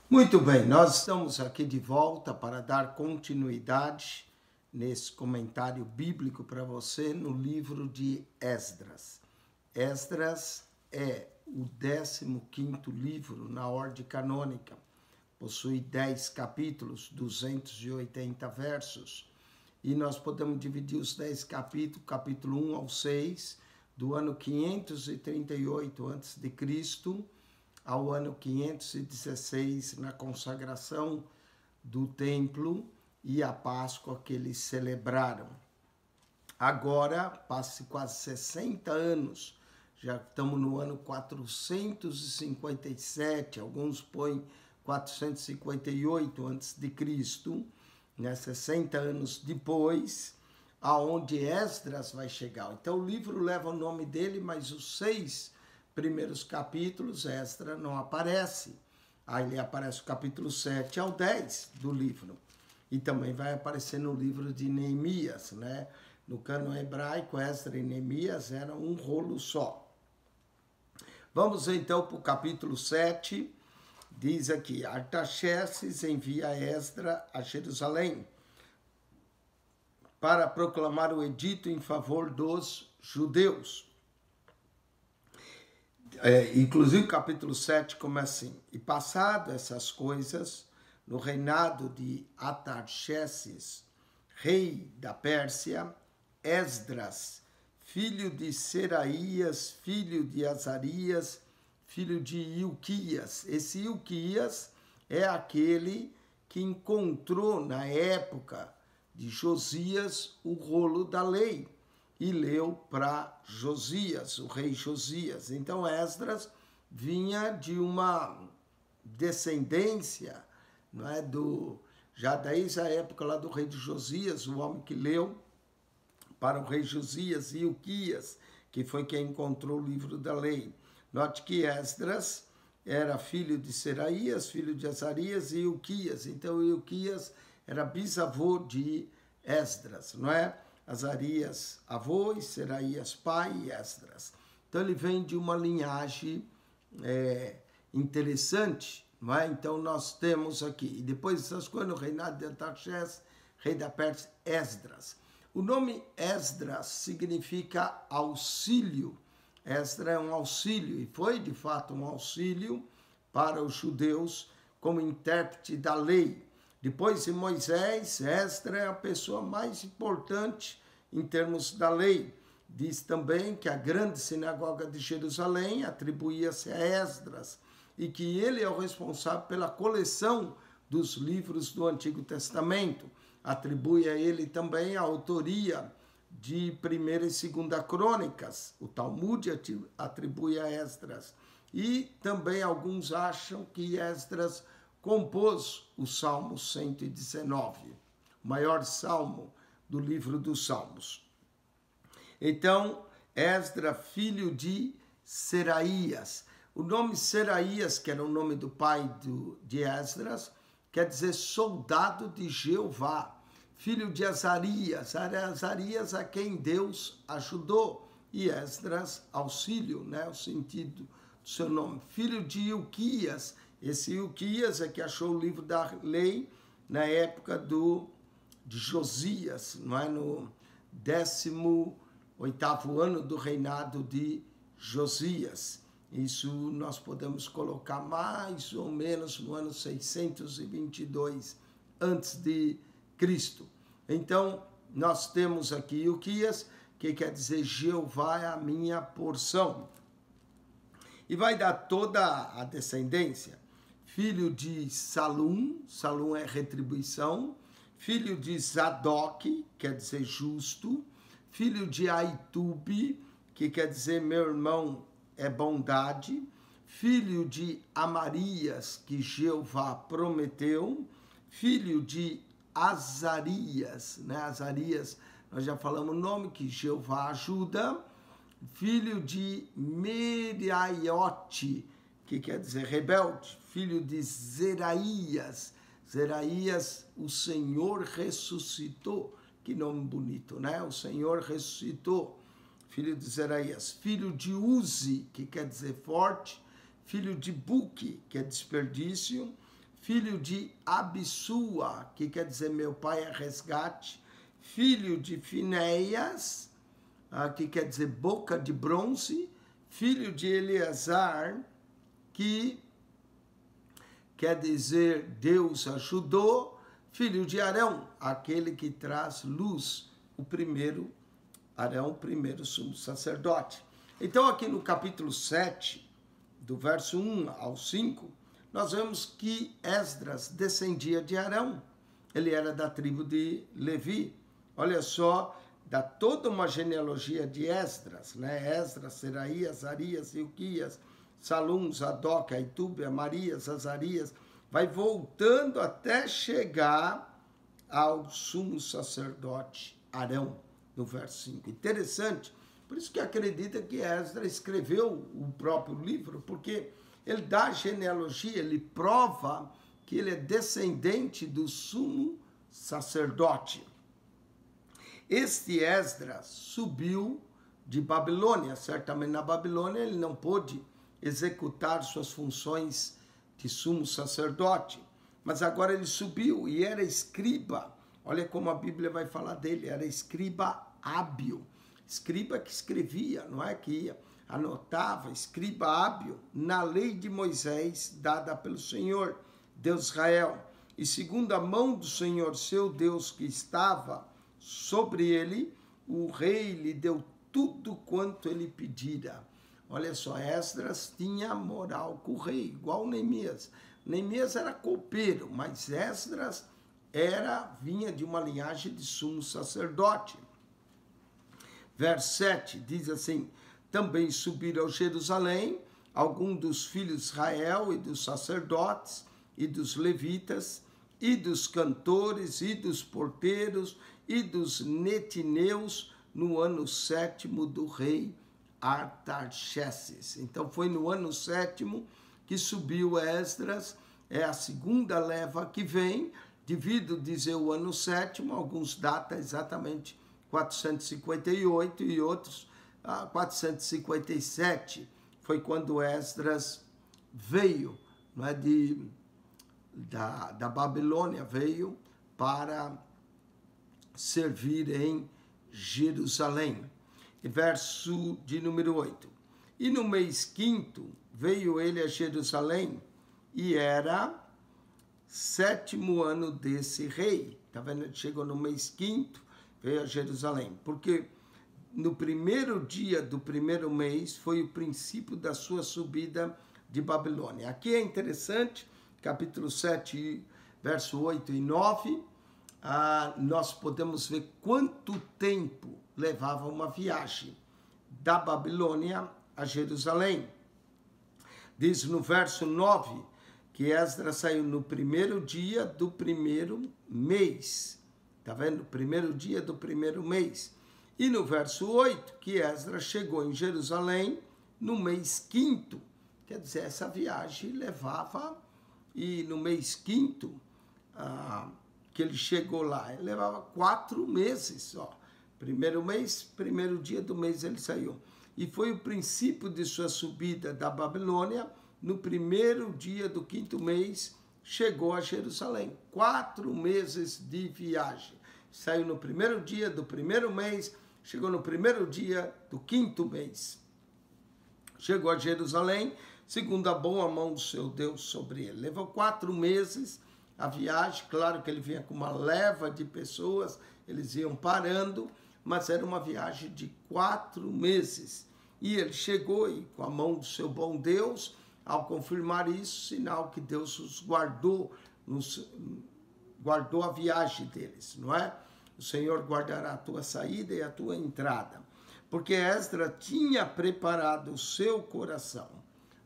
Muito bem, nós estamos aqui de volta para dar continuidade nesse comentário bíblico para você no livro de Esdras. Esdras é o 15º livro na ordem canônica, possui 10 capítulos, 280 versos, e nós podemos dividir os 10 capítulos, capítulo 1 ao 6, do ano 538 a.C., ao ano 516, na consagração do templo e a Páscoa que eles celebraram. Agora, passa quase 60 anos, já estamos no ano 457, alguns põem 458 a.C., né, 60 anos depois, aonde Esdras vai chegar. Então o livro leva o nome dele, mas os 6 primeiros capítulos, Esdras não aparece. Aí ele aparece o capítulo 7 ao 10 do livro. E também vai aparecer no livro de Neemias, né? No cânon hebraico, Esdras e Neemias eram um rolo só. Vamos então para o capítulo 7. Diz aqui: Artaxerxes envia Esdras a Jerusalém para proclamar o edito em favor dos judeus. Inclusive o capítulo 7 começa assim: E passado essas coisas, no reinado de Artaxerxes, rei da Pérsia, Esdras, filho de Seraías, filho de Azarias, filho de Ilquias. Esse Ilquias é aquele que encontrou na época de Josias o rolo da lei e leu para Josias, o rei Josias. Então Esdras vinha de uma descendência, não é, já desde a época lá do rei de Josias, o homem que leu para o rei Josias, e Ilquias, que foi quem encontrou o livro da lei. Note que Esdras era filho de Seraías, filho de Azarias e Ilquias. Então Ilquias era bisavô de Esdras, não é? Azarias avô e Seraías pai e Esdras. Então ele vem de uma linhagem interessante, não é? Então nós temos aqui, e depois dessas coisas, no reinado de Artaxerxes, rei da Pérsia, Esdras. O nome Esdras significa auxílio. Esdras é um auxílio, e foi de fato um auxílio para os judeus como intérprete da lei. Depois de Moisés, Esdras é a pessoa mais importante em termos da lei. Diz também que a grande sinagoga de Jerusalém atribuía-se a Esdras e que ele é o responsável pela coleção dos livros do Antigo Testamento. Atribui a ele também a autoria de 1ª e 2ª Crônicas. O Talmud atribui a Esdras. E também alguns acham que Esdras compôs o Salmo 119, o maior salmo do livro dos Salmos. Então, Esdras, filho de Seraías. O nome Seraías, que era o nome do pai de Esdras, quer dizer soldado de Jeová. Filho de Azarias, Azarias a quem Deus ajudou, e Esdras, auxílio, né, o sentido do seu nome. Filho de Ilquias, esse Ilquias é que achou o livro da lei na época de Josias, não é? No 18º ano do reinado de Josias. Isso nós podemos colocar mais ou menos no ano 622 antes de Cristo. Então, nós temos aqui Ilquias, que quer dizer Jeová é a minha porção. E vai dar toda a descendência. Filho de Salum, Salum é retribuição. Filho de Zadok, quer dizer justo. Filho de Aitube, que quer dizer meu irmão é bondade. Filho de Amarias, que Jeová prometeu. Filho de Azarias, né? Azarias, nós já falamos o nome, que Jeová ajuda. Filho de Meraiote, que quer dizer rebelde. Filho de Zeraías, Zeraías, o Senhor ressuscitou. Que nome bonito, né? O Senhor ressuscitou. Filho de Zeraías. Filho de Uzi, que quer dizer forte. Filho de Buque, que é desperdício. filho de Abissua, que quer dizer meu pai é resgate, filho de Finéias, que quer dizer boca de bronze, filho de Eleazar, que quer dizer Deus ajudou, filho de Arão, aquele que traz luz, o primeiro, Arão, o primeiro sumo sacerdote. Então aqui no capítulo 7, do verso 1 ao 5, nós vemos que Esdras descendia de Arão, ele era da tribo de Levi. Olha só, dá toda uma genealogia de Esdras, né? Esdras, Seraías, Azarias, Ilquias, Salum, Zadok, Aitube, Amarias, Azarias, vai voltando até chegar ao sumo sacerdote Arão, no verso 5. Interessante, por isso que acredita que Esdras escreveu o próprio livro, porque ele dá genealogia, ele prova que ele é descendente do sumo sacerdote. Este Esdras subiu de Babilônia, certamente na Babilônia ele não pôde executar suas funções de sumo sacerdote, mas agora ele subiu e era escriba. Olha como a Bíblia vai falar dele, era escriba hábil, escriba que escrevia, não é que anotava, escriba hábil na lei de Moisés dada pelo Senhor, Deus de Israel, e segundo a mão do Senhor, seu Deus, que estava sobre ele, o rei lhe deu tudo quanto ele pedira. Olha só, Esdras tinha moral com o rei, igual Neemias. Neemias era copeiro, mas Esdras vinha de uma linhagem de sumo sacerdote. Verso 7 diz assim: também subiram a Jerusalém alguns dos filhos de Israel e dos sacerdotes e dos levitas e dos cantores e dos porteiros e dos netineus no ano 7º do rei Artaxerxes. Então foi no ano 7º que subiu Esdras, é a segunda leva que vem, devido dizer o ano 7º, alguns datam exatamente 458 e outros 457, foi quando Esdras veio, não é, da Babilônia, veio para servir em Jerusalém. Verso de número 8. E no mês 5º veio ele a Jerusalém, e era 7º ano desse rei. Está vendo? Ele chegou no mês 5º, veio a Jerusalém, porque no primeiro dia do primeiro mês foi o princípio da sua subida de Babilônia. Aqui é interessante, capítulo 7, verso 8 e 9, nós podemos ver quanto tempo levava uma viagem da Babilônia a Jerusalém. Diz no verso 9 que Esdras saiu no primeiro dia do primeiro mês. Está vendo? Primeiro dia do primeiro mês. E no verso 8 que Esdras chegou em Jerusalém no mês 5º. Quer dizer, essa viagem levava, e no mês 5º, que ele chegou lá, ele levava 4 meses, ó. Primeiro mês, primeiro dia do mês ele saiu. E foi o princípio de sua subida da Babilônia, no primeiro dia do 5º mês, chegou a Jerusalém. 4 meses de viagem. Saiu no primeiro dia do primeiro mês, chegou no primeiro dia do 5º mês. Chegou a Jerusalém, segundo a boa mão do seu Deus sobre ele. Levou 4 meses a viagem, claro que ele vinha com uma leva de pessoas, eles iam parando, mas era uma viagem de 4 meses. E ele chegou e com a mão do seu bom Deus, ao confirmar isso, sinal que Deus os guardou a viagem deles, não é? O Senhor guardará a tua saída e a tua entrada. Porque Esdras tinha preparado o seu coração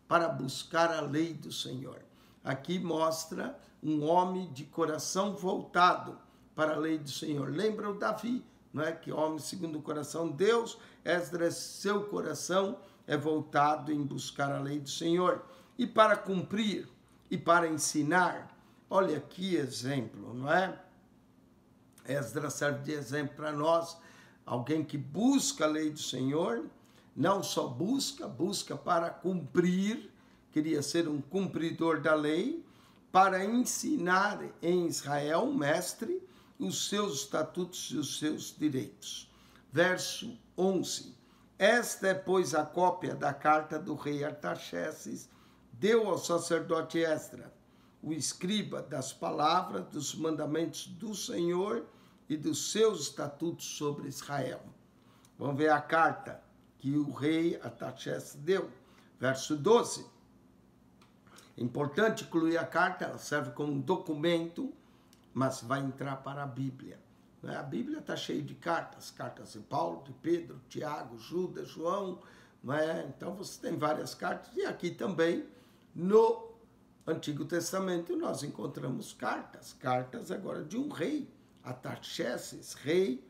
para buscar a lei do Senhor. Aqui mostra um homem de coração voltado para a lei do Senhor. Lembra o Davi, não é? Que homem segundo o coração de Deus. Esdras, seu coração é voltado em buscar a lei do Senhor. E para cumprir e para ensinar, olha que exemplo, não é? Esdras serve de exemplo para nós, alguém que busca a lei do Senhor, não só busca para cumprir, queria ser um cumpridor da lei, para ensinar em Israel, mestre, os seus estatutos e os seus direitos. Verso 11. Esta é, pois, a cópia da carta do rei Artaxerxes, deu ao sacerdote Esdras, o escriba, das palavras, dos mandamentos do Senhor e dos seus estatutos sobre Israel. Vamos ver a carta que o rei Artaxerxes deu. Verso 12. É importante incluir a carta, ela serve como um documento, mas vai entrar para a Bíblia. A Bíblia está cheia de cartas, cartas de Paulo, de Pedro, Tiago, Judas, João, não é? Então você tem várias cartas, e aqui também no Antigo Testamento nós encontramos cartas agora de um rei, Artaxerxes, rei,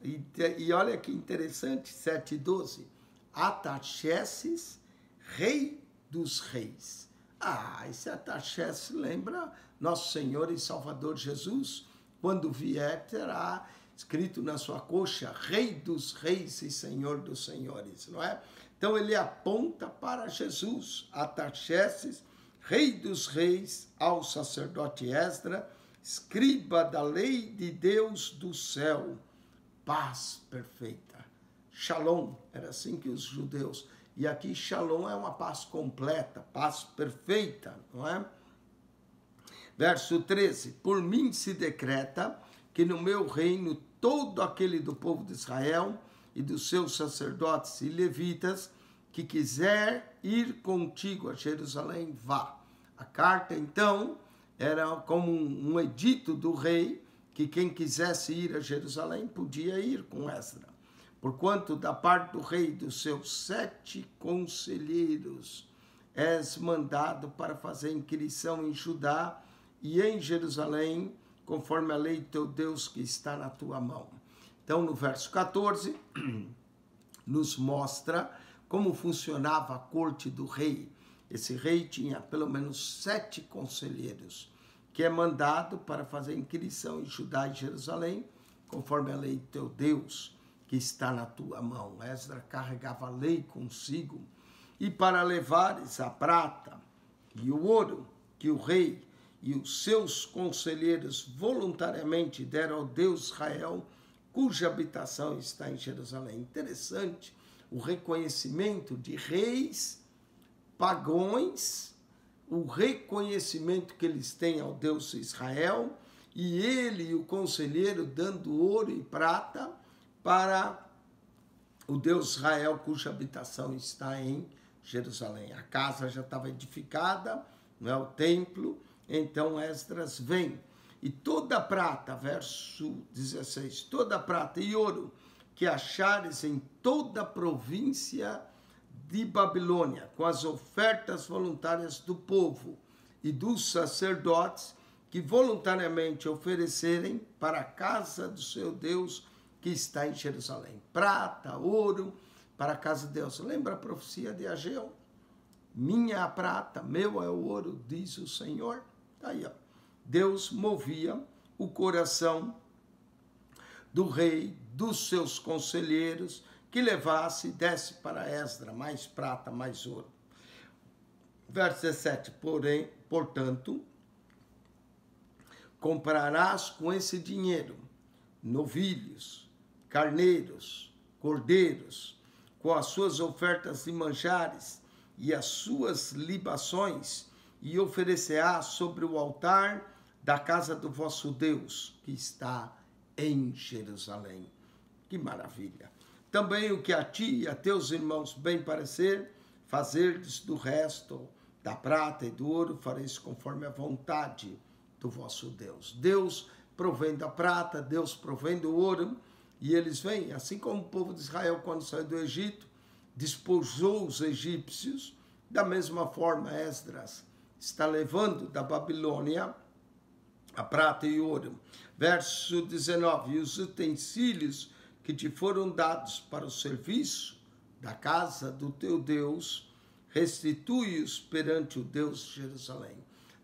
e olha que interessante, 7:12, Artaxerxes, rei dos reis. Esse Artaxerxes lembra nosso Senhor e Salvador Jesus. Quando vier, terá escrito na sua coxa, Rei dos Reis e Senhor dos Senhores, não é? Então ele aponta para Jesus, Artaxerxes, Rei dos Reis, ao sacerdote Esdras, escriba da lei de Deus do céu, paz perfeita. Shalom, era assim que os judeus, e aqui Shalom é uma paz completa, paz perfeita, não é? Verso 13, por mim se decreta que no meu reino todo aquele do povo de Israel e dos seus sacerdotes e levitas que quiser ir contigo a Jerusalém, vá. A carta, então, era como um edito do rei, que quem quisesse ir a Jerusalém podia ir com Esdras. Porquanto da parte do rei e dos seus 7 conselheiros és mandado para fazer inquirição em Judá e em Jerusalém, conforme a lei de teu Deus que está na tua mão. Então, no verso 14, nos mostra como funcionava a corte do rei. Esse rei tinha pelo menos 7 conselheiros, que é mandado para fazer inquirição em Judá e Jerusalém, conforme a lei de teu Deus que está na tua mão. Esdras carregava a lei consigo, e para levares a prata e o ouro que o rei e os seus conselheiros voluntariamente deram ao Deus Israel, cuja habitação está em Jerusalém. Interessante o reconhecimento de reis pagãos, o reconhecimento que eles têm ao Deus Israel, e ele e o conselheiro dando ouro e prata para o Deus Israel, cuja habitação está em Jerusalém. A casa já estava edificada, não é, o templo. Então Esdras vem, e toda a prata, verso 16, toda a prata e ouro que achares em toda a província de Babilônia, com as ofertas voluntárias do povo e dos sacerdotes que voluntariamente oferecerem para a casa do seu Deus que está em Jerusalém. Prata, ouro, para a casa de Deus. Lembra a profecia de Ageu? Minha é a prata, meu é o ouro, diz o Senhor. Aí, ó. Deus movia o coração do rei, dos seus conselheiros, que levasse e desse para Esdras mais prata, mais ouro. Verso 17, portanto, comprarás com esse dinheiro novilhos, carneiros, cordeiros, com as suas ofertas de manjares e as suas libações, e oferecerás sobre o altar da casa do vosso Deus, que está em Jerusalém. Que maravilha! Também o que a ti e a teus irmãos bem parecer, fazerdes do resto da prata e do ouro, fareis conforme a vontade do vosso Deus. Deus provém da prata, Deus provém do ouro, e eles vêm, assim como o povo de Israel, quando saiu do Egito, despojou os egípcios, da mesma forma Esdras está levando da Babilônia a prata e ouro. Verso 19, e os utensílios que te foram dados para o serviço da casa do teu Deus, restitui-os perante o Deus de Jerusalém.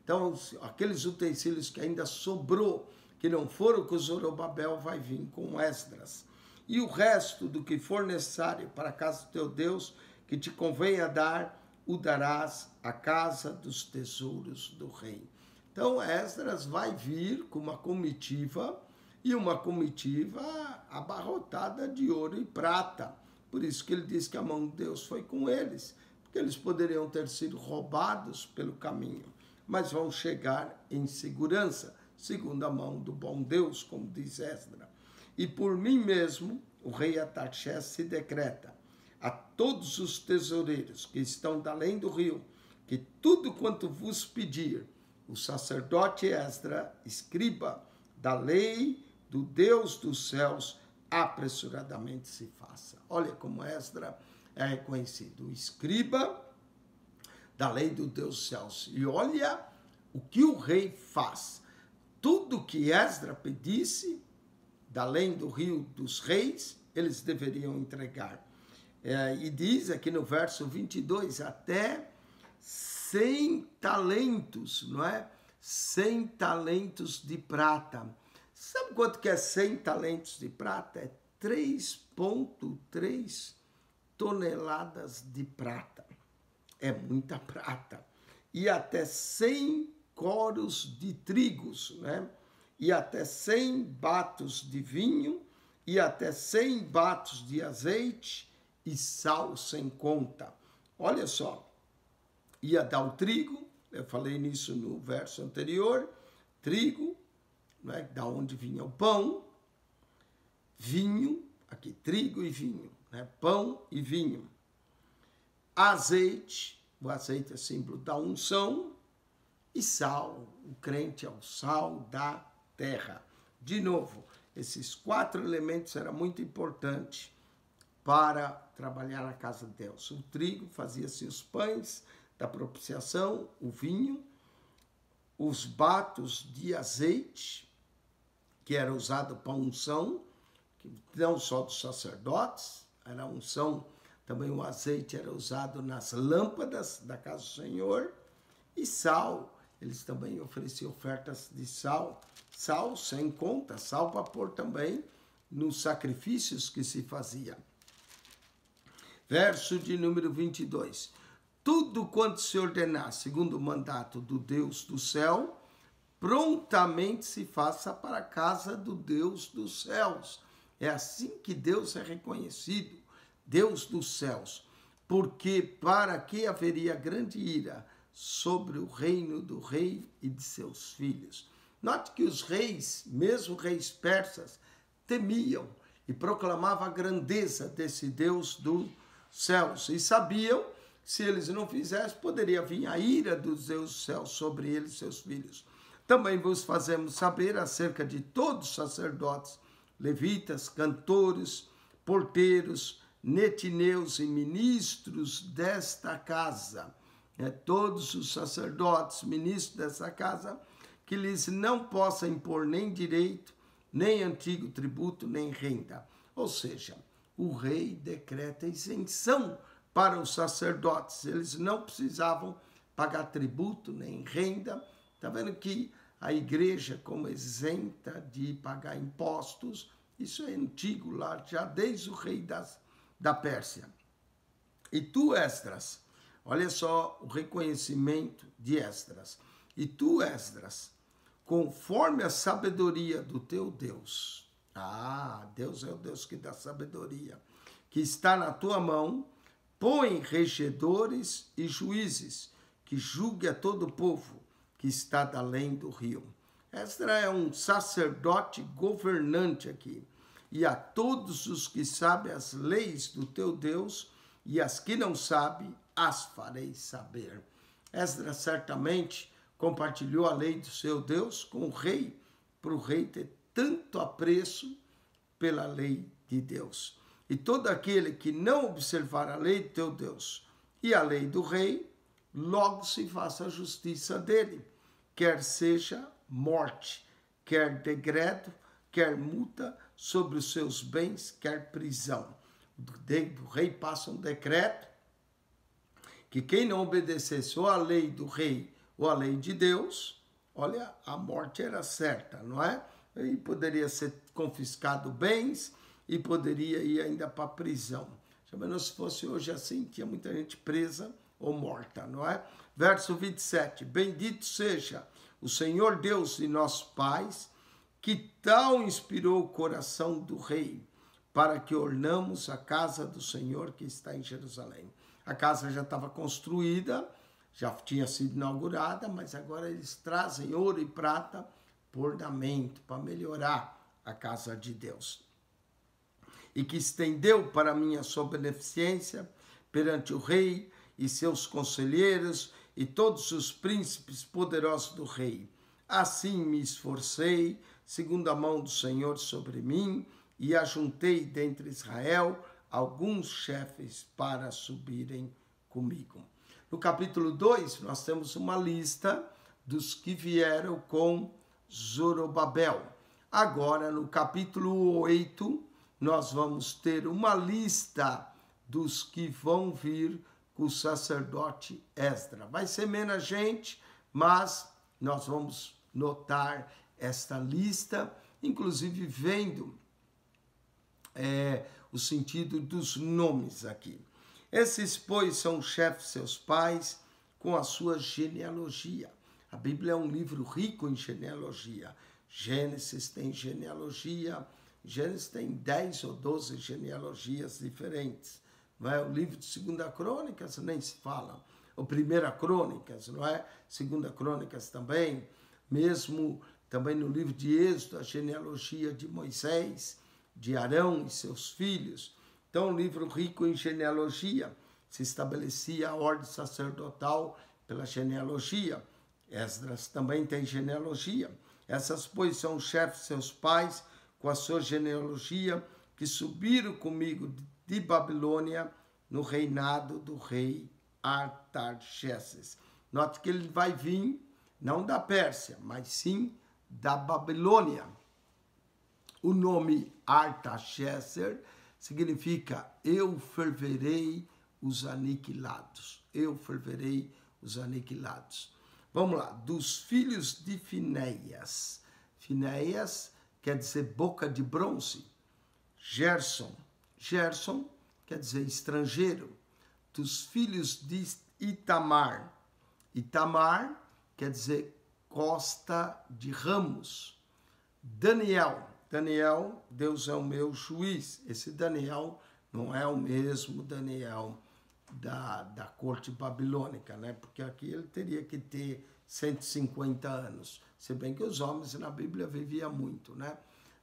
Então, aqueles utensílios que ainda sobrou, que não foram com Zorobabel, vai vir com Esdras. E o resto do que for necessário para a casa do teu Deus, que te convenha dar, o darás à casa dos tesouros do rei. Então Esdras vai vir com uma comitiva, e uma comitiva abarrotada de ouro e prata. Por isso que ele diz que a mão de Deus foi com eles, porque eles poderiam ter sido roubados pelo caminho, mas vão chegar em segurança, segundo a mão do bom Deus, como diz Esdras. E por mim mesmo, o rei Artaxerxes se decreta a todos os tesoureiros que estão da além do rio, que tudo quanto vos pedir, o sacerdote Esdras, escriba da lei do Deus dos céus, apressuradamente se faça. Olha como Esdras é reconhecido, o escriba da lei do Deus dos céus. E olha o que o rei faz. Tudo que Esdras pedisse, da além do rio dos reis, eles deveriam entregar. E diz aqui no verso 22, até 100 talentos, não é? 100 talentos de prata. Sabe quanto que é 100 talentos de prata? É 3,3 toneladas de prata. É muita prata. E até 100 coros de trigos, né? E até 100 batos de vinho, e até 100 batos de azeite, e sal sem conta. Olha só, ia dar o trigo, eu falei nisso no verso anterior, trigo, né, da onde vinha o pão, vinho, aqui trigo e vinho, né, pão e vinho, azeite, o azeite é símbolo da unção, e sal, o crente é o sal da terra. De novo, esses 4 elementos eram muito importantes para trabalhar na casa de Deus. O trigo, fazia-se os pães da propiciação, o vinho, os batos de azeite, que era usado para unção, não só dos sacerdotes, era unção, também o azeite era usado nas lâmpadas da casa do Senhor, e sal, eles também ofereciam ofertas de sal, sal sem conta, sal para pôr também nos sacrifícios que se fazia. Verso de número 22. Tudo quanto se ordenar, segundo o mandato do Deus do céu, prontamente se faça para a casa do Deus dos céus. É assim que Deus é reconhecido, Deus dos céus. Porque para que haveria grande ira sobre o reino do rei e de seus filhos. Note que os reis, mesmo reis persas, temiam e proclamavam a grandeza desse Deus dos céus. E sabiam que se eles não fizessem, poderia vir a ira dos Deus dos céus sobre eles e seus filhos. Também vos fazemos saber acerca de todos os sacerdotes, levitas, cantores, porteiros, netineus e ministros desta casa. Todos os sacerdotes, ministros dessa casa, que lhes não possa impor nem direito, nem antigo tributo, nem renda. Ou seja, o rei decreta isenção para os sacerdotes. Eles não precisavam pagar tributo, nem renda. Está vendo que a igreja, como isenta de pagar impostos, isso é antigo lá, já desde o rei da Pérsia. E tu, Esdras, olha só o reconhecimento de Esdras. E tu, Esdras, conforme a sabedoria do teu Deus. Deus é o Deus que dá sabedoria. Que está na tua mão, põe regedores e juízes, que julgue a todo o povo que está da além do rio. Esdras é um sacerdote governante aqui. E a todos os que sabem as leis do teu Deus, e as que não sabem, as farei saber. Esdras certamente compartilhou a lei do seu Deus com o rei, para o rei ter tanto apreço pela lei de Deus. E todo aquele que não observar a lei do teu Deus e a lei do rei, logo se faça a justiça dele, quer seja morte, quer degredo, quer multa sobre os seus bens, quer prisão. O rei passa um decreto que quem não obedecesse ou a lei do rei ou a lei de Deus, olha, a morte era certa, não é? E poderia ser confiscado bens e poderia ir ainda para a prisão. Se menos se fosse hoje assim, tinha muita gente presa ou morta, não é? Verso 27, bendito seja o Senhor Deus de nossos pais, que tal inspirou o coração do rei, para que ornamos a casa do Senhor que está em Jerusalém. A casa já estava construída, já tinha sido inaugurada, mas agora eles trazem ouro e prata por ornamento, para melhorar a casa de Deus. E que estendeu para minha sua beneficência perante o rei e seus conselheiros e todos os príncipes poderosos do rei. Assim me esforcei, segundo a mão do Senhor sobre mim, e ajuntei dentre Israel alguns chefes para subirem comigo. No capítulo 2, nós temos uma lista dos que vieram com Zorobabel. Agora, no capítulo 8, nós vamos ter uma lista dos que vão vir com o sacerdote Esdras. Vai ser menos gente, mas nós vamos notar esta lista, inclusive vendo o sentido dos nomes aqui. Esses, pois, são chefes seus pais com a sua genealogia. A Bíblia é um livro rico em genealogia. Gênesis tem genealogia, Gênesis tem 10 ou 12 genealogias diferentes. Não é? O livro de 2 Crônicas nem se fala. O 1 Crônicas, não é? 2 Crônicas também. Mesmo também no livro de Êxodo, a genealogia de Moisés, de Arão e seus filhos. Então, um livro rico em genealogia. Se estabelecia a ordem sacerdotal pela genealogia. Esdras também tem genealogia. Essas, pois, são os chefes de seus pais, com a sua genealogia, que subiram comigo de Babilônia no reinado do rei Artaxerxes. Note que ele vai vir, não da Pérsia, mas sim da Babilônia. O nome Artaxerxes significa eu ferverei os aniquilados. Eu ferverei os aniquilados. Vamos lá, dos filhos de Finéias. Finéias quer dizer boca de bronze. Gerson. Gerson quer dizer estrangeiro. Dos filhos de Itamar. Itamar quer dizer costa de ramos. Daniel. Daniel, Deus é o meu juiz. Esse Daniel não é o mesmo Daniel da corte babilônica, né? Porque aqui ele teria que ter 150 anos. Se bem que os homens na Bíblia viviam muito, né?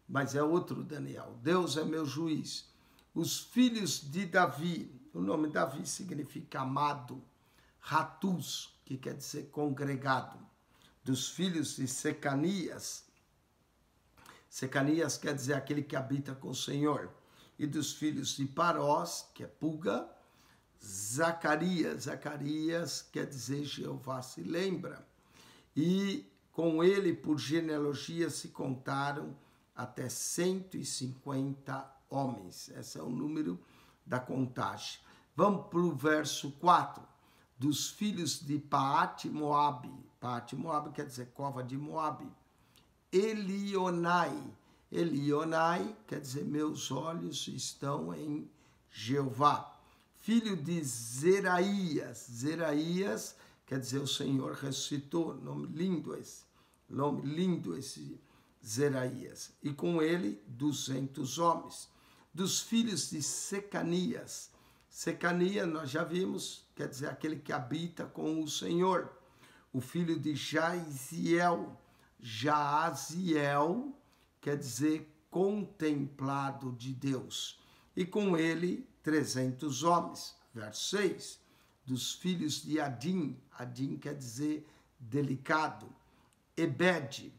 Mas é outro Daniel. Deus é meu juiz. Os filhos de Davi. O nome Davi significa amado. Ratus, que quer dizer congregado. Dos filhos de Secanias. Secanias quer dizer aquele que habita com o Senhor. E dos filhos de Parós, que é pulga. Zacarias. Zacarias quer dizer Jeová se lembra. E com ele, por genealogia, se contaram até 150 homens. Esse é o número da contagem. Vamos para o verso 4. Dos filhos de Paate Moabe. Paate Moabe quer dizer cova de Moabe. Elionai. Elionai quer dizer meus olhos estão em Jeová. Filho de Zeraías. Zeraías quer dizer o Senhor ressuscitou. Nome lindo esse Zeraías. E com ele 200 homens. Dos filhos de Secanias. Secania, nós já vimos, quer dizer aquele que habita com o Senhor. O filho de Jaziel. Jaziel quer dizer contemplado de Deus. E com ele 300 homens. Verso 6. Dos filhos de Adim. Adim quer dizer delicado. Ebed.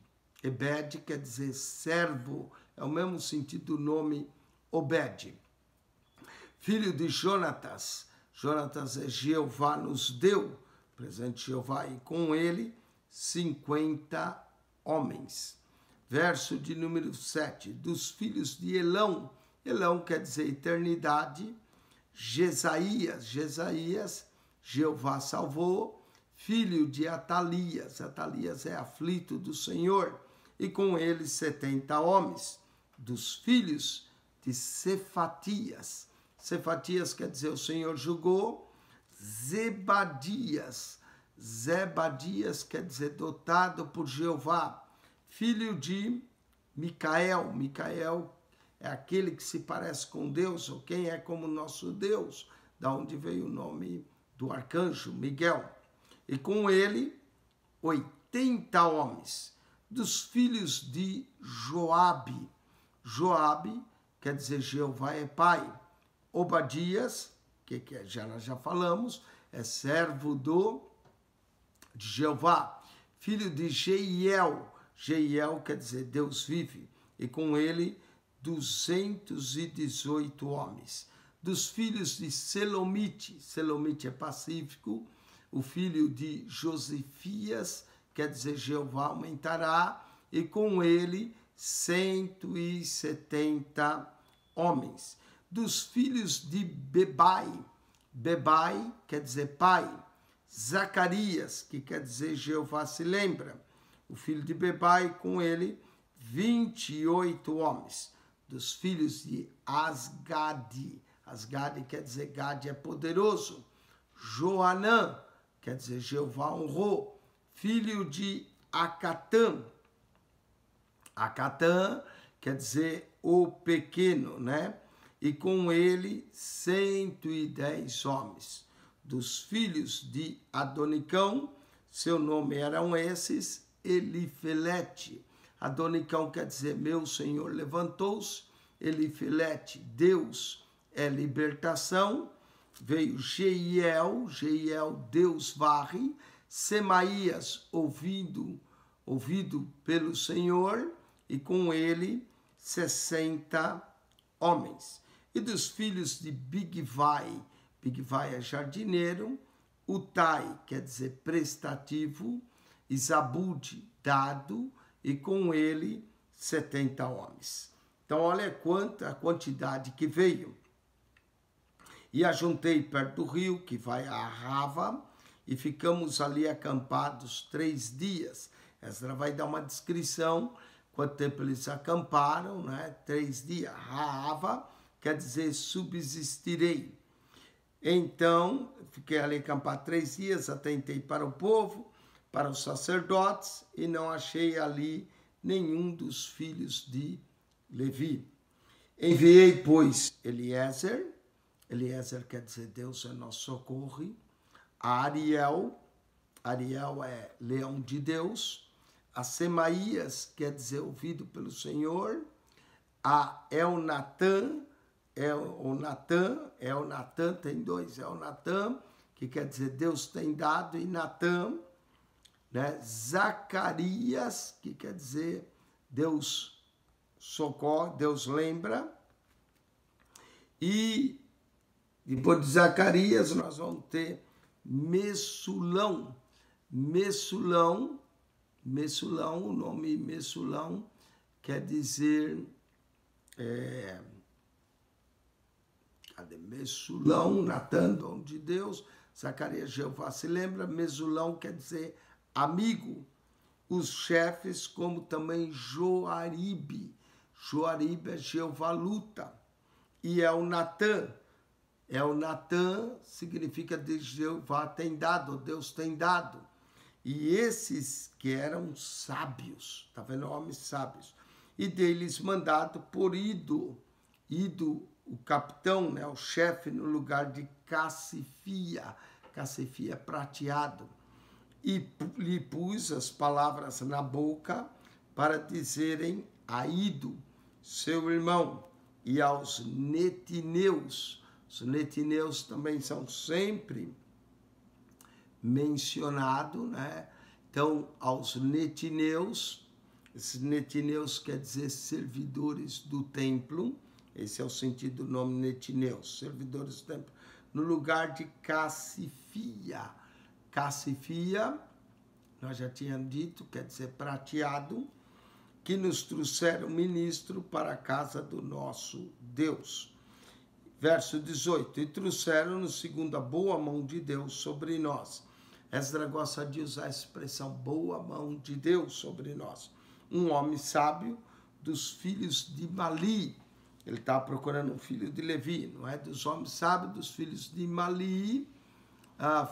Ebed quer dizer servo. É o mesmo sentido do nome Obed. Filho de Jonatas. Jonatas é Jeová nos deu. Presente Jeová. E com ele 50 homens. Verso de número 7. Dos filhos de Elão. Elão quer dizer eternidade. Jesaías. Jesaías, Jeová salvou. Filho de Atalias. Atalias é aflito do Senhor. E com ele 70 homens. Dos filhos de Cefatias. Cefatias quer dizer o Senhor julgou. Zebadias. Zebadias quer dizer dotado por Jeová, filho de Micael. Micael é aquele que se parece com Deus, ou quem é como nosso Deus, da onde veio o nome do arcanjo Miguel. E com ele 80 homens, dos filhos de Joabe. Joabe quer dizer Jeová é pai. Obadias, nós já falamos, é servo de Jeová, filho de Jeiel. Jeiel quer dizer Deus vive. E com ele 218 homens. Dos filhos de Selomite, Selomite é pacífico, o filho de Josifias, quer dizer Jeová aumentará, e com ele 170 homens. Dos filhos de Bebai, Bebai quer dizer pai, Zacarias, que quer dizer Jeová se lembra, o filho de Bebai, com ele 28 homens. Dos filhos de Asgade, Asgade quer dizer Gade é poderoso, Joanã, quer dizer Jeová honrou, filho de Acatã. Acatã quer dizer o pequeno, né? E com ele 110 homens. Dos filhos de Adonicão, seu nome eram esses, Elifelete. Adonicão quer dizer meu Senhor levantou-se, Elifelete, Deus é libertação. Veio Jeiel, Jeiel, Deus varre, Semaías, ouvido pelo Senhor, e com ele 60 homens. E dos filhos de Bigvai, Bigvai é jardineiro, Utai quer dizer prestativo, e Zabude, dado, e com ele 70 homens. Então olha quanta quantidade que veio. E ajuntei perto do rio, que vai a Rava, e ficamos ali acampados 3 dias. Esdras vai dar uma descrição, quanto tempo eles acamparam, né? 3 dias. Rava quer dizer subsistirei. Então, fiquei ali acampado 3 dias, atentei para o povo, para os sacerdotes, e não achei ali nenhum dos filhos de Levi. Enviei, pois, Eliezer quer dizer Deus é nosso socorro, a Ariel é leão de Deus, a Semaías quer dizer ouvido pelo Senhor, a Elnatã tem 2, Elnatã, que quer dizer Deus tem dado, e Natã, né? Zacarias, que quer dizer Deus socorre, Deus lembra. E depois de Zacarias nós vamos ter Messulão. Messulão, o nome Messulão quer dizer... Cadê? Messulão, Natã, dom de Deus. Zacarias, Jeová se lembra. Mesulão quer dizer amigo. Os chefes, como também Joaribe. Joaribe é Jeová luta. E Elnatã significa de Jeová tem dado, Deus tem dado. E esses que eram sábios, tá vendo? Homens sábios. E deles mandado por Ido, o capitão, né, o chefe, no lugar de Cassifia prateado, e lhe pus as palavras na boca para dizerem a Ido, seu irmão, e aos netineus. Os netineus também são sempre mencionados, né? Então, aos netineus, esses netineus quer dizer servidores do templo. Esse é o sentido do nome netineus, servidores do templo. No lugar de Cassifia. Cassifia, nós já tínhamos dito, quer dizer prateado, que nos trouxeram ministro para a casa do nosso Deus. Verso 18, e trouxeram-nos segundo a boa mão de Deus sobre nós. Esdras gosta de usar a expressão boa mão de Deus sobre nós. Um homem sábio dos filhos de Mali. Ele estava procurando um filho de Levi, não é? Dos homens sábios, dos filhos de Mali,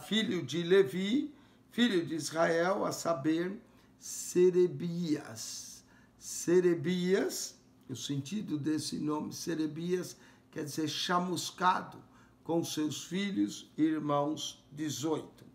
filho de Levi, filho de Israel, a saber, Serebias. Serebias, o sentido desse nome, Serebias, quer dizer chamuscado, com seus filhos e irmãos, 18.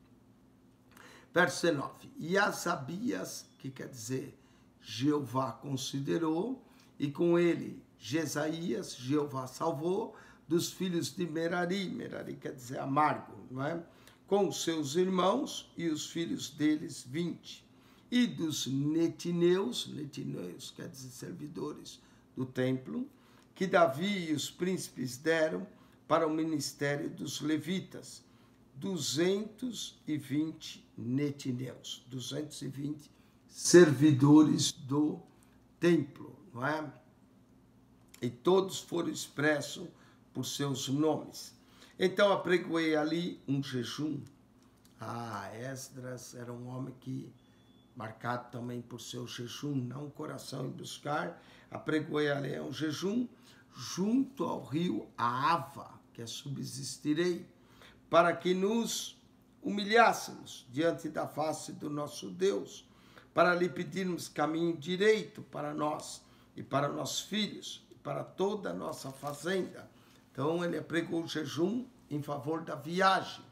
Verso 19. E Asabias, que quer dizer Jeová considerou, e com ele Jesaías, Jeová salvou, dos filhos de Merari, Merari quer dizer amargo, não é? Com seus irmãos e os filhos deles, 20. E dos netineus, netineus quer dizer servidores do templo, que Davi e os príncipes deram para o ministério dos levitas, 220 netineus, 220 servidores do templo, não é? E todos foram expressos por seus nomes. Então apregoei ali um jejum. Esdras era um homem que, marcado também por seu jejum, não coração em buscar, apregoei ali um jejum junto ao rio Ahava, que é subsistirei, para que nos humilhássemos diante da face do nosso Deus, para lhe pedirmos caminho direito para nós e para nossos filhos e para toda a nossa fazenda. Então ele pregou o jejum em favor da viagem,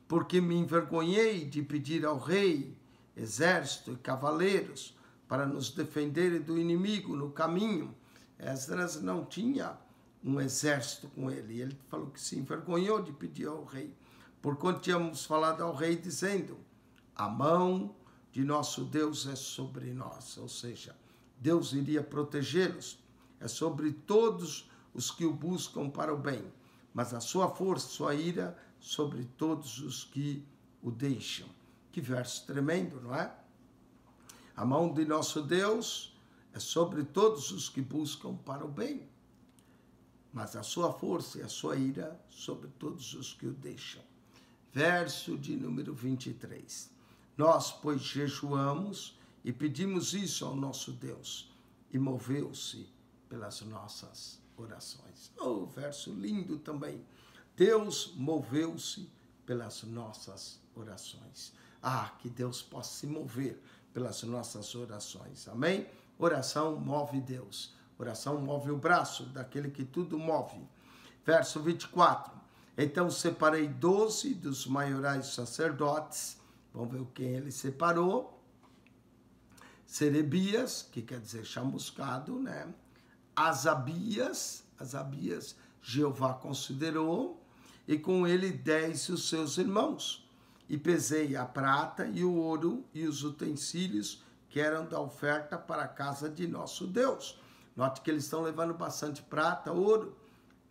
porque me envergonhei de pedir ao rei exército e cavaleiros para nos defenderem do inimigo no caminho. Esdras não tinha um exército com ele. Ele falou que se envergonhou de pedir ao rei, porquanto tínhamos falado ao rei dizendo: a mão de nosso Deus é sobre nós, ou seja, Deus iria protegê-los, é sobre todos os que o buscam para o bem, mas a sua força, sua ira, sobre todos os que o deixam. Que verso tremendo, não é? A mão de nosso Deus é sobre todos os que buscam para o bem, mas a sua força e a sua ira sobre todos os que o deixam. Verso de número 23. Nós, pois, jejuamos e pedimos isso ao nosso Deus, e moveu-se pelas nossas orações. Oh, verso lindo também. Deus moveu-se pelas nossas orações. Que Deus possa se mover pelas nossas orações. Amém? Oração move Deus. Oração move o braço daquele que tudo move. Verso 24. Então separei 12 dos maiorais sacerdotes. Vamos ver quem ele separou. Serebias, que quer dizer chamuscado, né? Asabias, Jeová considerou, e com ele 10 os seus irmãos. E pesei a prata e o ouro e os utensílios que eram da oferta para a casa de nosso Deus. Note que eles estão levando bastante prata, ouro.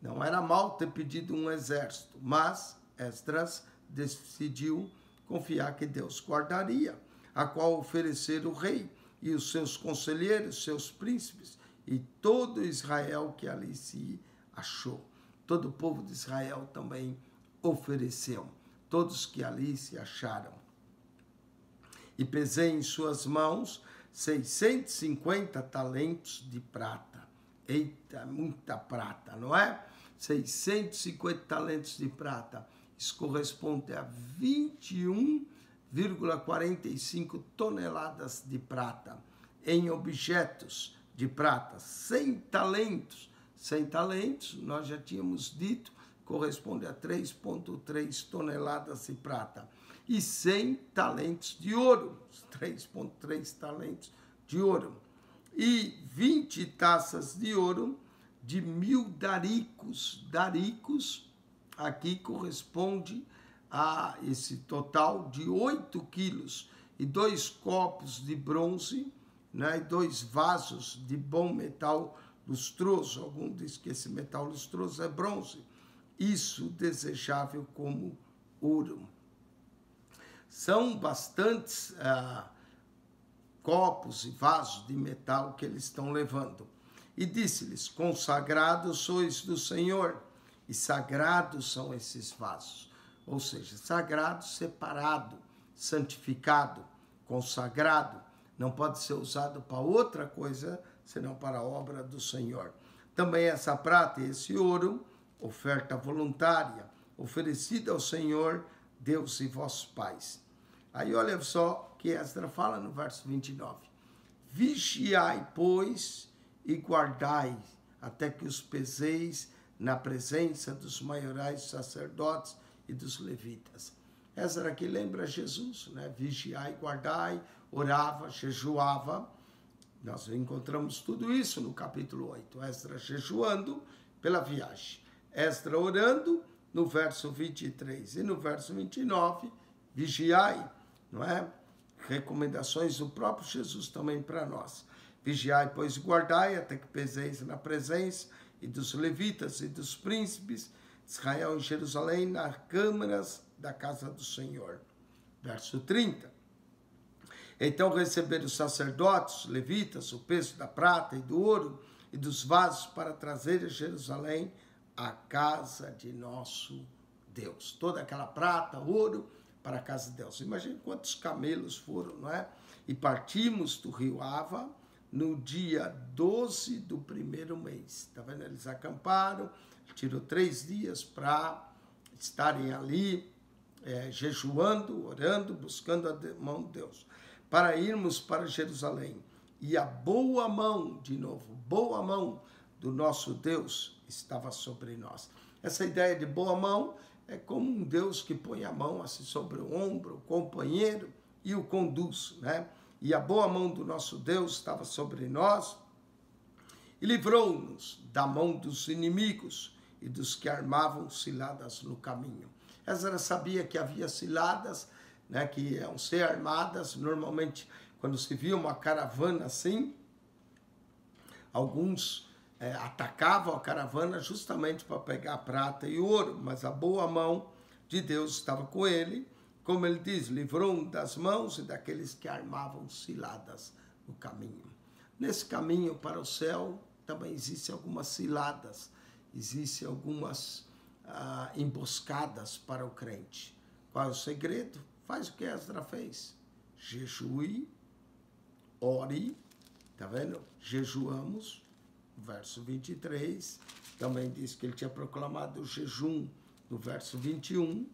Não era mal ter pedido um exército, mas Esdras decidiu confiar que Deus guardaria, a qual oferecer o rei e os seus conselheiros, seus príncipes, e todo Israel que ali se achou. Todo o povo de Israel também ofereceu, todos que ali se acharam. E pesei em suas mãos 650 talentos de prata. Eita, muita prata, não é? 650 talentos de prata. Isso corresponde a 21,45 toneladas de prata. Em objetos de prata, 100 talentos. 100 talentos, nós já tínhamos dito, corresponde a 3,3 toneladas de prata. E 100 talentos de ouro, 3,3 talentos de ouro. E 20 taças de ouro de 1000 daricos. Daricos, aqui corresponde a esse total de 8 quilos. E 2 copos de bronze, né, e 2 vasos de bom metal lustroso. Alguns dizem que esse metal lustroso é bronze. Isso desejável como ouro. São bastantes copos e vasos de metal que eles estão levando. E disse-lhes: consagrados sois do Senhor, e sagrados são esses vasos. Ou seja, sagrado, separado, santificado, consagrado. Não pode ser usado para outra coisa, senão para a obra do Senhor. Também essa prata e esse ouro, oferta voluntária, oferecida ao Senhor, Deus e vossos pais. Aí olha só que Esdras fala no verso 29. Vigiai, pois, e guardai, até que os peseis na presença dos maiorais sacerdotes e dos levitas. Esdras aqui lembra Jesus, né? Vigiai, guardai, orava, jejuava. Nós encontramos tudo isso no capítulo 8. Esdras jejuando pela viagem. Esdras orando no verso 23. E no verso 29, vigiai, não é? Recomendações do próprio Jesus também para nós. Vigiai, pois guardai, até que peseis na presença e dos levitas e dos príncipes de Israel em Jerusalém, nas câmaras da casa do Senhor. Verso 30. Então receberam os sacerdotes, levitas, o peso da prata e do ouro e dos vasos para trazer a Jerusalém a casa de nosso Deus. Toda aquela prata, ouro, para a casa de Deus. Imagine quantos camelos foram, não é? E partimos do rio Ava no dia 12 do primeiro mês. Está vendo? Eles acamparam, tirou 3 dias para estarem ali, jejuando, orando, buscando a mão de Deus, para irmos para Jerusalém. E a boa mão, de novo, boa mão do nosso Deus estava sobre nós. Essa ideia de boa mão é como um Deus que põe a mão assim sobre o ombro, o companheiro, e o conduz, né? E a boa mão do nosso Deus estava sobre nós e livrou-nos da mão dos inimigos e dos que armavam ciladas no caminho. Esdras sabia que havia ciladas, né, que iam ser armadas. Normalmente, quando se via uma caravana assim, alguns atacavam a caravana justamente para pegar prata e ouro, mas a boa mão de Deus estava com ele, como ele diz, livrou das mãos e daqueles que armavam ciladas no caminho. Nesse caminho para o céu também existem algumas ciladas, existem algumas emboscadas para o crente. Qual é o segredo? Faz o que Esdras fez. Jejue, ore, tá vendo? Jejuamos. Verso 23, também diz que ele tinha proclamado o jejum no verso 21,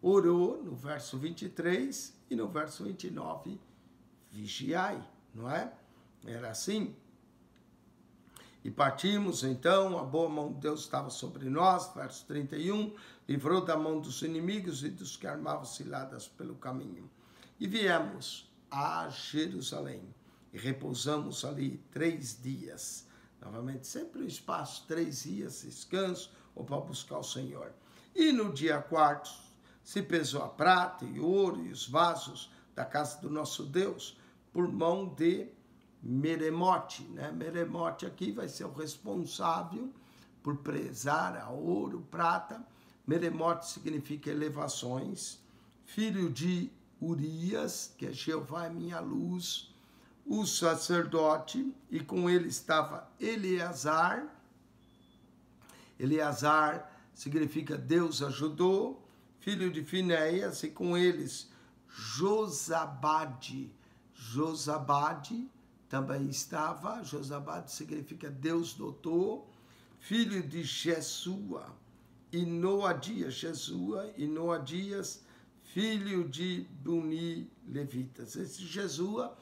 orou no verso 23 e no verso 29, vigiai, não é? Era assim. E partimos, então, a boa mão de Deus estava sobre nós, verso 31, livrou da mão dos inimigos e dos que armavam ciladas pelo caminho. E viemos a Jerusalém e repousamos ali 3 dias. Novamente, sempre o espaço, 3 dias, descanso, ou para buscar o Senhor. E no dia 4, se pesou a prata e o ouro e os vasos da casa do nosso Deus, por mão de Meremote, né? Meremote aqui vai ser o responsável por prezar a ouro, prata. Meremote significa elevações. Filho de Urias, que é Jeová é minha luz, o sacerdote, e com ele estava Eleazar. Eleazar significa Deus ajudou. Filho de Finéias, e com eles Josabade. Josabade também estava. Josabade significa Deus doutor. Filho de Jesua e Noadias. Jesua e Noadias, filho de Buni, levitas. Esse Jesua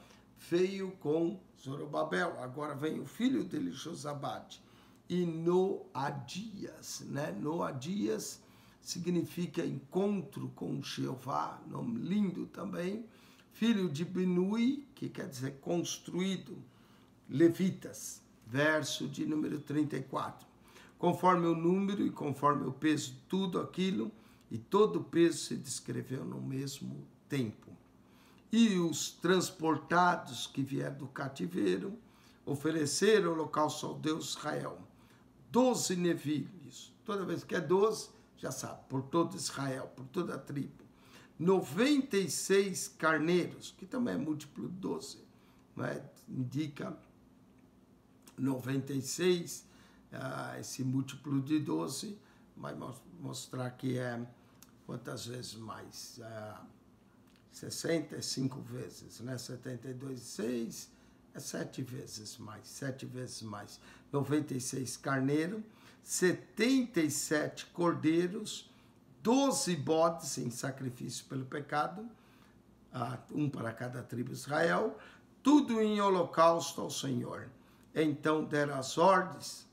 veio com Zorobabel. Agora vem o filho dele, Josabade. E Noadias, né? Noadias significa encontro com Jeová, nome lindo também. Filho de Binui, que quer dizer construído, levitas, verso de número 34. Conforme o número e conforme o peso, tudo aquilo, e todo o peso se descreveu no mesmo tempo. E os transportados que vieram do cativeiro ofereceram holocausto ao Deus Israel. 12 novilhos, toda vez que é 12, já sabe, por todo Israel, por toda a tribo. 96 carneiros, que também é múltiplo de 12, né? Indica 96, esse múltiplo de 12, vai mostrar que é quantas vezes mais? 65 vezes, né? 72, 6, é 7 vezes mais, 7 vezes mais. 96 carneiros, 77 cordeiros, 12 bodes em sacrifício pelo pecado, um para cada tribo de Israel, tudo em holocausto ao Senhor. Então deram as ordens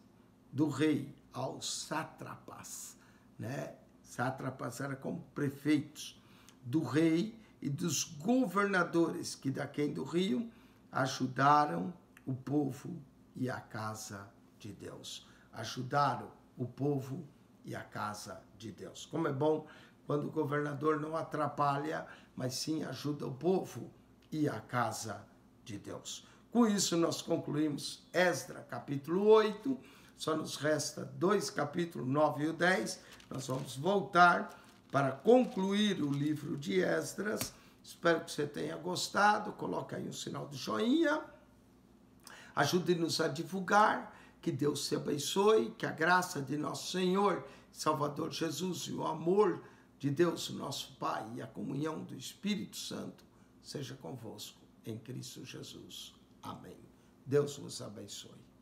do rei aos sátrapas, né? Sátrapas eram como prefeitos do rei e dos governadores que daquém do rio ajudaram o povo e a casa de Deus. Ajudaram o povo e a casa de Deus. Como é bom quando o governador não atrapalha, mas sim ajuda o povo e a casa de Deus. Com isso nós concluímos Esdras capítulo 8, só nos resta 2 capítulos, 9 e o 10. Nós vamos voltar para concluir o livro de Esdras. Espero que você tenha gostado. Coloque aí um sinal de joinha. Ajude-nos a divulgar. Que Deus te abençoe. Que a graça de nosso Senhor, Salvador Jesus, e o amor de Deus, nosso Pai, e a comunhão do Espírito Santo seja convosco em Cristo Jesus. Amém. Deus vos abençoe.